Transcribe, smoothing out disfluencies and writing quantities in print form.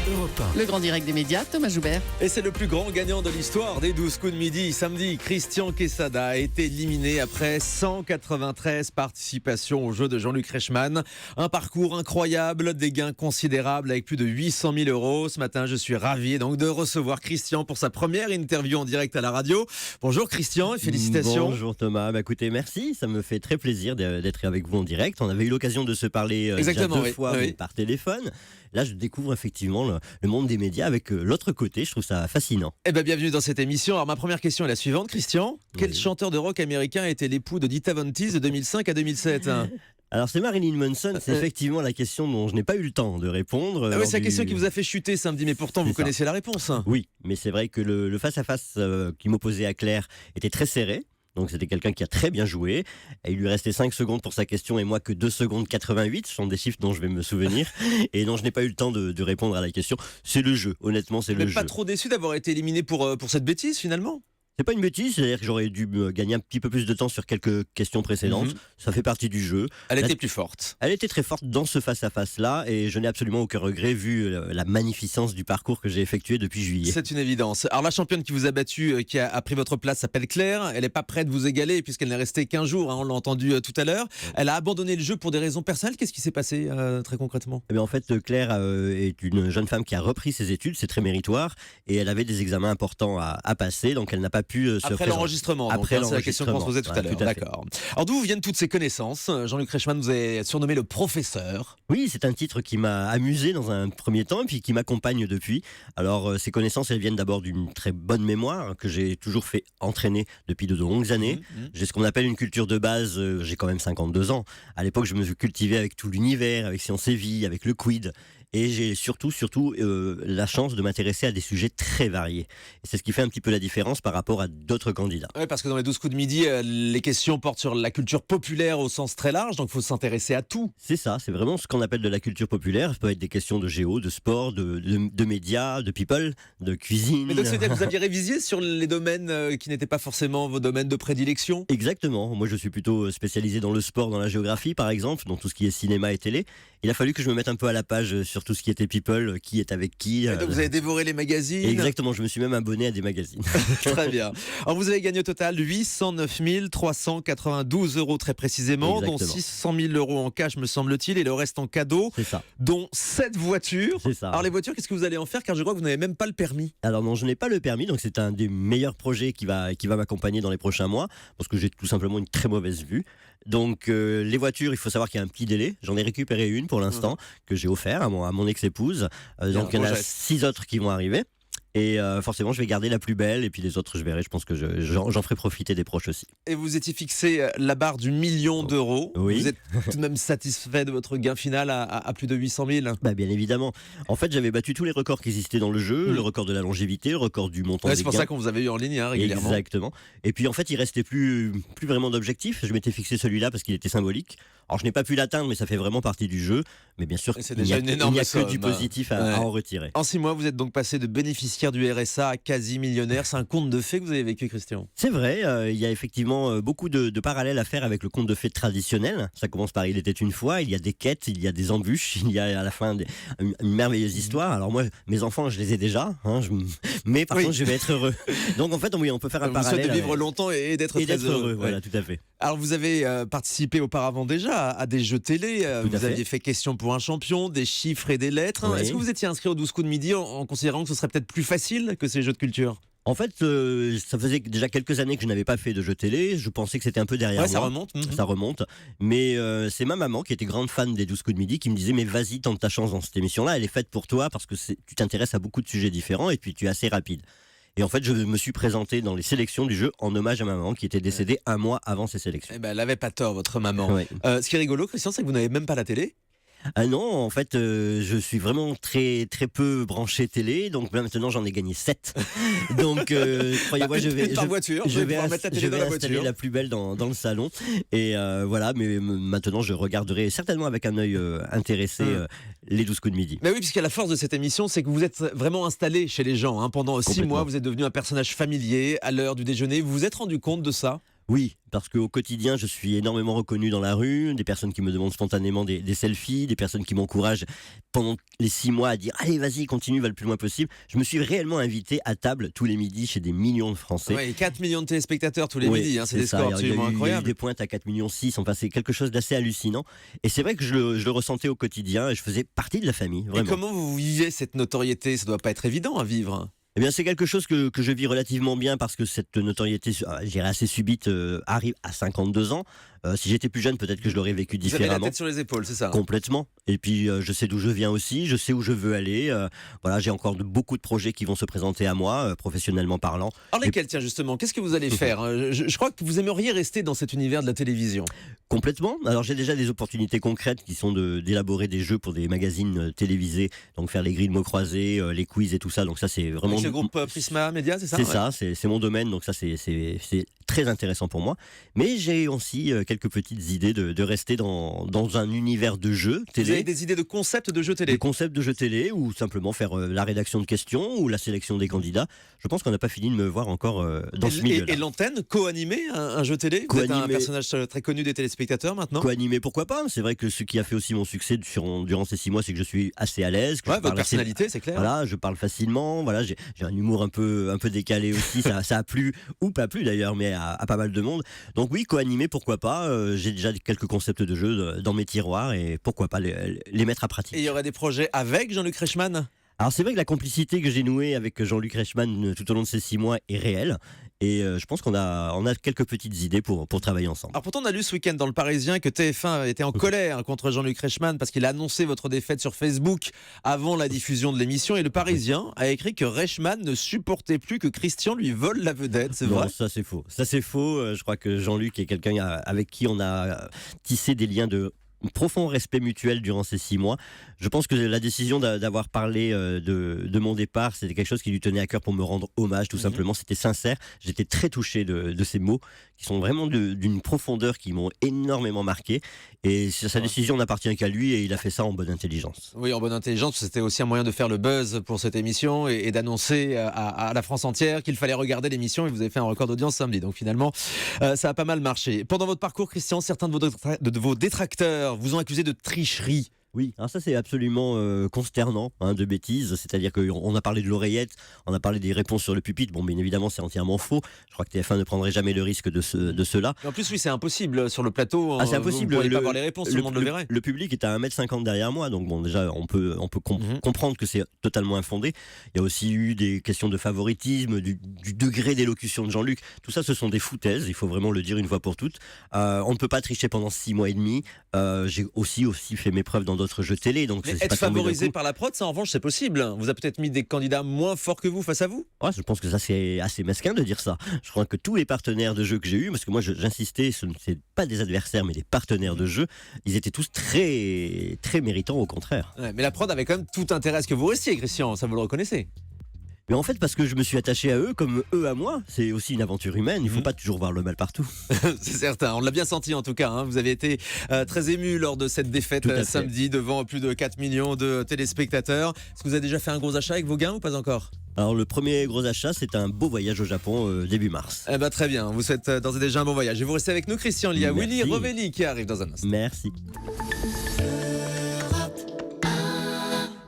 Europe 1. Le grand direct des médias, Thomas Joubert. Et c'est le plus grand gagnant de l'histoire des 12 coups de midi. Samedi, Christian Quesada a été éliminé après 193 participations au jeu de Jean-Luc Reichmann. Un parcours incroyable, des gains considérables avec plus de 800 000 euros. Ce matin, je suis ravi donc de recevoir Christian pour sa première interview en direct à la radio. Bonjour Christian et félicitations. Bonjour Thomas, écoutez, merci, ça me fait très plaisir d'être avec vous en direct. On avait eu l'occasion de se parler déjà deux fois mais par téléphone. Là, je découvre effectivement le monde des médias avec l'autre côté. Je trouve ça fascinant. Eh bien, bienvenue dans cette émission. Alors, ma première question est la suivante, Christian. Quel chanteur de rock américain était l'époux de Dita Von Teese de 2005 à 2007 Alors, c'est Marilyn Manson. C'est effectivement la question dont je n'ai pas eu le temps de répondre. C'est la question qui vous a fait chuter samedi, mais pourtant, vous connaissez la réponse. Oui, mais c'est vrai que le face-à-face qui m'opposait à Claire était très serré. Donc c'était quelqu'un qui a très bien joué. Et il lui restait 5 secondes pour sa question et moi que 2 secondes 88. Ce sont des chiffres dont je vais me souvenir et dont je n'ai pas eu le temps de répondre à la question. C'est le jeu, honnêtement c'est le jeu. Vous n'êtes pas trop déçu d'avoir été éliminé pour cette bêtise finalement ? C'est pas une bêtise, c'est-à-dire que j'aurais dû gagner un petit peu plus de temps sur quelques questions précédentes. Ça fait partie du jeu. Elle était plus forte. Elle était très forte dans ce face-à-face-là et je n'ai absolument aucun regret vu la magnificence du parcours que j'ai effectué depuis juillet. C'est une évidence. Alors la championne qui vous a battu, qui a pris votre place s'appelle Claire. Elle n'est pas prête de vous égaler puisqu'elle n'est restée qu'un jour, on l'a entendu tout à l'heure. Elle a abandonné le jeu pour des raisons personnelles. Qu'est-ce qui s'est passé très concrètement ? Eh bien, en fait, Claire est une jeune femme qui a repris ses études, c'est très méritoire et elle avait des examens importants à passer, donc elle n'a pas pu se présenter. L'enregistrement, c'est la question qu'on se posait tout à l'heure. D'accord. Alors d'où viennent toutes ces connaissances ? Jean-Luc Reichmann vous a surnommé le professeur. Oui, c'est un titre qui m'a amusé dans un premier temps et puis qui m'accompagne depuis. Alors ces connaissances, elles viennent d'abord d'une très bonne mémoire que j'ai toujours fait entraîner depuis de longues années. J'ai ce qu'on appelle une culture de base, j'ai quand même 52 ans. À l'époque, je me suis cultivé avec tout l'univers, avec Science et Vie, avec le quid. Et j'ai surtout la chance de m'intéresser à des sujets très variés. Et c'est ce qui fait un petit peu la différence par rapport à d'autres candidats. Oui, parce que dans les 12 coups de midi, les questions portent sur la culture populaire au sens très large, donc il faut s'intéresser à tout. C'est ça, c'est vraiment ce qu'on appelle de la culture populaire. Ça peut être des questions de géo, de sport, de médias, de people, de cuisine. Mais donc c'est-à-dire que vous aviez révisé sur les domaines qui n'étaient pas forcément vos domaines de prédilection ? Exactement. Moi, je suis plutôt spécialisé dans le sport, dans la géographie, par exemple, dans tout ce qui est cinéma et télé. Il a fallu que je me mette un peu à la page sur tout ce qui était people, qui est avec qui. Donc vous avez dévoré les magazines ? Exactement, je me suis même abonné à des magazines. Très bien. Alors vous avez gagné au total 809 392 euros très précisément, Exactement. dont 600 000 euros en cash me semble-t-il, et le reste en cadeau, C'est ça. dont 7 voitures. C'est ça. Alors les voitures, qu'est-ce que vous allez en faire ? Car je crois que vous n'avez même pas le permis. Alors non, je n'ai pas le permis, donc c'est un des meilleurs projets qui va m'accompagner dans les prochains mois, parce que j'ai tout simplement une très mauvaise vue. Donc les voitures, il faut savoir qu'il y a un petit délai. J'en ai récupéré une pour l'instant, que j'ai offert à mon ex-épouse. Donc il y en a 6 autres qui vont arriver. Et forcément, je vais garder la plus belle. Et puis les autres, je verrai. Je pense que j'en ferai profiter des proches aussi. Et vous étiez fixé la barre du million d'euros. Oui. Vous êtes tout de même satisfait de votre gain final à plus de 800 000 ? Bien évidemment. En fait, j'avais battu tous les records qui existaient dans le jeu. Le record de la longévité, le record du montant des gains. C'est pour ça qu'on vous avait eu en ligne régulièrement. Exactement. Et puis en fait, il restait plus vraiment d'objectif. Je m'étais fixé celui-là parce qu'il était symbolique. Alors je n'ai pas pu l'atteindre, mais ça fait vraiment partie du jeu. Mais bien sûr, il n'y a que du positif à en retirer. En 6 mois, vous êtes donc passé de bénéficiaire du RSA à quasi millionnaire. C'est un conte de fées que vous avez vécu, Christian. C'est vrai, il y a effectivement beaucoup de parallèles à faire avec le conte de fées traditionnel. Ça commence par Il était une fois, il y a des quêtes, il y a des embûches, il y a à la fin une merveilleuse histoire. Alors moi, mes enfants, je les ai déjà, mais par contre, je vais être heureux. Donc en fait, on peut faire un parallèle. Vous souhaitez vivre longtemps et d'être très heureux. Voilà, tout à fait. Alors vous avez participé auparavant déjà à des jeux télé, vous aviez fait Question pour un champion, des chiffres et des lettres. Oui. Est-ce que vous étiez inscrit aux 12 coups de midi en considérant que ce serait peut-être plus facile que ces jeux de culture ? En fait, ça faisait déjà quelques années que je n'avais pas fait de jeux télé. Je pensais que c'était un peu derrière moi. Ça remonte. Ça remonte. Mais c'est ma maman qui était grande fan des 12 coups de midi qui me disait mais vas-y, tente ta chance dans cette émission-là. Elle est faite pour toi parce que tu t'intéresses à beaucoup de sujets différents et puis tu es assez rapide. Et en fait, je me suis présenté dans les sélections du jeu en hommage à ma maman qui était décédée un mois avant ces sélections. Elle n'avait pas tort, votre maman. Ouais. Ce qui est rigolo, Christian, c'est que vous n'avez même pas la télé. Ah non, en fait, je suis vraiment très très peu branché télé, donc maintenant j'en ai gagné 7. Donc croyez-moi, je vais installer la plus belle dans le salon. Et voilà, mais maintenant je regarderai certainement avec un œil intéressé les 12 coups de midi. Mais oui, puisque la force de cette émission, c'est que vous êtes vraiment installé chez les gens. Pendant 6 mois, vous êtes devenu un personnage familier à l'heure du déjeuner. Vous vous êtes rendu compte de ça ? Oui, parce qu'au quotidien, je suis énormément reconnu dans la rue, des personnes qui me demandent spontanément des selfies, des personnes qui m'encouragent pendant les 6 mois à dire allez, vas-y, continue, va le plus loin possible. Je me suis réellement invité à table tous les midis chez des millions de Français. Ouais, 4 millions de téléspectateurs tous les Oui, midis, hein, c'est des ça. scores Il y a absolument eu incroyables. des pointes à 4,6 millions, enfin c'est quelque chose d'assez hallucinant. Et c'est vrai que je le ressentais au quotidien et je faisais partie de la famille, Et vraiment. comment vous vivez cette notoriété? Ça doit pas être évident à vivre. Eh bien, c'est quelque chose que je vis relativement bien parce que cette notoriété, je dirais assez subite, arrive à 52 ans. Si j'étais plus jeune, peut-être que je l'aurais vécu Vous avez la différemment. tête sur les épaules, c'est ça? Complètement. Et puis, je sais d'où je viens aussi, je sais où je veux aller. Voilà, j'ai encore beaucoup de projets qui vont se présenter à moi, professionnellement parlant. Alors lesquels, tiens, justement, qu'est-ce que vous allez faire? Je crois que vous aimeriez rester dans cet univers de la télévision. Complètement. Alors, j'ai déjà des opportunités concrètes qui sont d'élaborer des jeux pour des magazines télévisés, donc faire les grilles de mots croisés, les quiz et tout ça. Donc ça, c'est vraiment... Avec le groupe Prisma Media, c'est ça? C'est Ouais. ça, c'est mon domaine, donc ça c'est très intéressant pour moi. Mais j'ai aussi quelques petites idées de rester dans un univers de jeux Vous avez télé, des idées de concepts de jeux des télé? concepts de jeux télé, ou simplement faire la rédaction de questions ou la sélection des candidats. Je pense qu'on n'a pas fini de me voir encore dans ce milieu-là. Et l'antenne, co-animer un jeu télé? Vous êtes un Co-animer. personnage très connu des téléspectateurs maintenant? Co-animer, pourquoi pas? C'est vrai que ce qui a fait aussi mon succès durant ces 6 mois, c'est que je suis assez à l'aise. Que Ouais, je votre parle assez- personnalité, c'est clair. Voilà, je parle facilement. Voilà, j'ai un humour un peu décalé aussi. Ça a plu ou pas plu d'ailleurs, mais à pas mal de monde. Donc oui, co-animer, pourquoi pas. J'ai déjà quelques concepts de jeux dans mes tiroirs et pourquoi pas les mettre à pratique. Et il y aurait des projets avec Jean-Luc Reichmann? Alors c'est vrai que la complicité que j'ai nouée avec Jean-Luc Reichmann tout au long de ces 6 mois est réelle. Et je pense qu'on a quelques petites idées pour travailler ensemble. Alors pourtant, on a lu ce week-end dans Le Parisien que TF1 était en colère contre Jean-Luc Reichmann parce qu'il a annoncé votre défaite sur Facebook avant la diffusion de l'émission. Et Le Parisien a écrit que Reichmann ne supportait plus que Christian lui vole la vedette. C'est Non, vrai? ça c'est faux. Ça c'est faux. Je crois que Jean-Luc est quelqu'un avec qui on a tissé des liens de profond respect mutuel durant ces 6 mois. Je pense que la décision d'avoir parlé de mon départ, c'était quelque chose qui lui tenait à cœur pour me rendre hommage, tout simplement. C'était sincère. J'étais très touché de ces mots qui sont vraiment d'une profondeur qui m'ont énormément marqué. Et sa décision n'appartient qu'à lui et il a fait ça en bonne intelligence. Oui, en bonne intelligence, c'était aussi un moyen de faire le buzz pour cette émission et d'annoncer à la France entière qu'il fallait regarder l'émission et vous avez fait un record d'audience samedi. Donc finalement, ça a pas mal marché. Pendant votre parcours, Christian, certains de vos détracteurs vous ont accusé de tricherie. Oui, alors ça c'est absolument consternant, de bêtises. C'est-à-dire qu'on a parlé de l'oreillette, on a parlé des réponses sur le pupitre. Bon, bien évidemment, c'est entièrement faux. Je crois que TF1 ne prendrait jamais le risque de cela. Et en plus, oui, c'est impossible sur le plateau. Ah, c'est impossible. Vous ne pourriez pas voir les réponses, tout le monde le verrait. Le public est à 1,50 m derrière moi, donc bon, déjà, on peut comprendre que c'est totalement infondé. Il y a aussi eu des questions de favoritisme, du degré d'élocution de Jean-Luc. Tout ça, ce sont des foutaises, il faut vraiment le dire une fois pour toutes. On ne peut pas tricher pendant 6 mois et demi. J'ai aussi fait mes preuves dans d'autres jeux télé. Donc Mais c'est être pas tombé d'un favorisé coup. par la prod, ça en revanche, c'est possible. Vous a peut-être mis des candidats moins forts que vous face à vous. Ouais, je pense que ça c'est assez mesquin de dire ça. Je crois que tous les partenaires de jeu que j'ai eu, parce que moi j'insistais, ce ne sont pas des adversaires mais des partenaires de jeu, ils étaient tous très très méritants au contraire. Ouais, mais la prod avait quand même tout intérêt à ce que vous restiez, Christian, ça vous le reconnaissez. Mais en fait, parce que je me suis attaché à eux comme eux à moi, c'est aussi une aventure humaine. Il ne faut pas toujours voir le mal partout. C'est certain, on l'a bien senti en tout cas. Vous avez été très ému lors de cette défaite Tout à fait. samedi devant plus de 4 millions de téléspectateurs. Est-ce que vous avez déjà fait un gros achat avec vos gains ou pas encore? Alors le premier gros achat, c'est un beau voyage au Japon début mars. Eh ben, très bien, on vous souhaite d'ores et déjà un bon voyage. Et vous restez avec nous, Christian. Il y a Merci. Willy Rovelli qui arrive dans un instant. Merci.